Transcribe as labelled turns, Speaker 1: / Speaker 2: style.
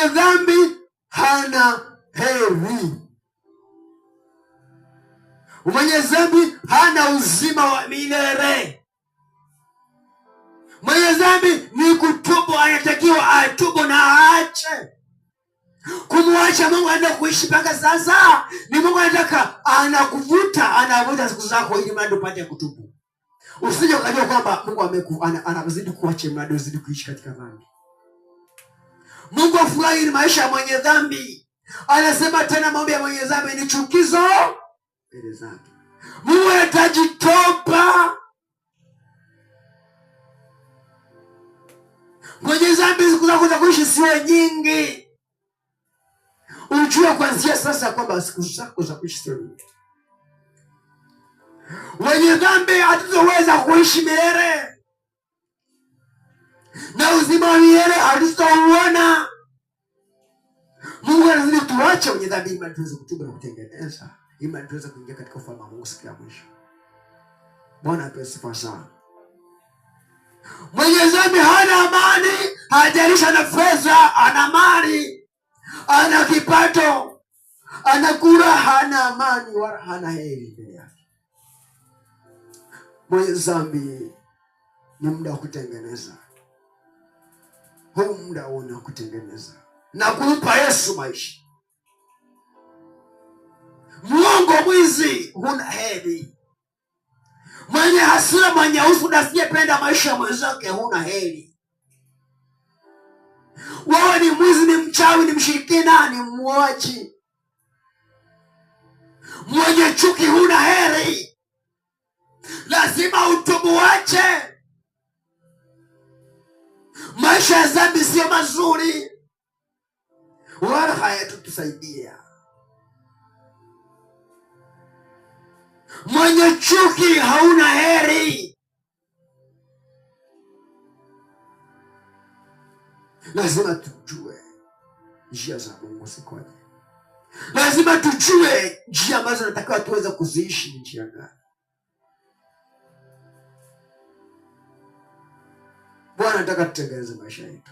Speaker 1: Mwenye dhambi hana heri. Mwenye dhambi hana uzima wa milele. Mwenye dhambi ni kutubu, anatakiwa atubu na aache kumwacha Mungu aende kuishi mpaka sasa. Ni Mungu anataka, anavuta siku zako ili mradi upate kutubu. Usije ukajua kwamba Mungu anazidi kuacha mradi uzidi kuishi katika dhambi. Mungu afurahi ni maisha ya mwenye dhambi. Anasema tena maombi ya mwenye dhambi ni chukizo mbele zake. Mungu anahitaji toba. Mwenye dhambi siku zako za kuishi siwe nyingi. Ujue kuanzia sasa kwamba siku zako za kuishi sio nyingi. Wenye dhambi hatutaweza kuishi milele, na uzima wa milele hatutauona. Mungu anazidi tuache wenye dhambi ili tuweze kutubu na kutengeneza, ili tuweze kuingia katika ufalme wa Mungu siku ya mwisho. Bwana apewe sifa sana. Mwenye dhambi hana amani, hajalishi ana fedha, ana mali, ana kipato, ana kura, hana amani wala hana heri mbele yake. Mwenye dhambi ni muda wa kutengeneza. Huu muda una kutengeneza na kumpa Yesu maisha. Mwongo, mwizi, huna heri. Mwenye hasira, mwenye husuda, asiyependa maisha ya mwenzake, huna heri. Wewe ni mwizi, ni mchawi, ni mshirikina, ni muuaji, mwenye chuki, huna heri. Lazima utubu, wache maisha ya dhambi. Sio mazuri wala hayatutusaidia. Mwenye chuki hauna heri. Lazima tujue njia za Mungu zikoje. Lazima tujue njia ambazo natakiwa tuweze kuziishi njia gani. Bwana anataka tutengeneze maisha yetu.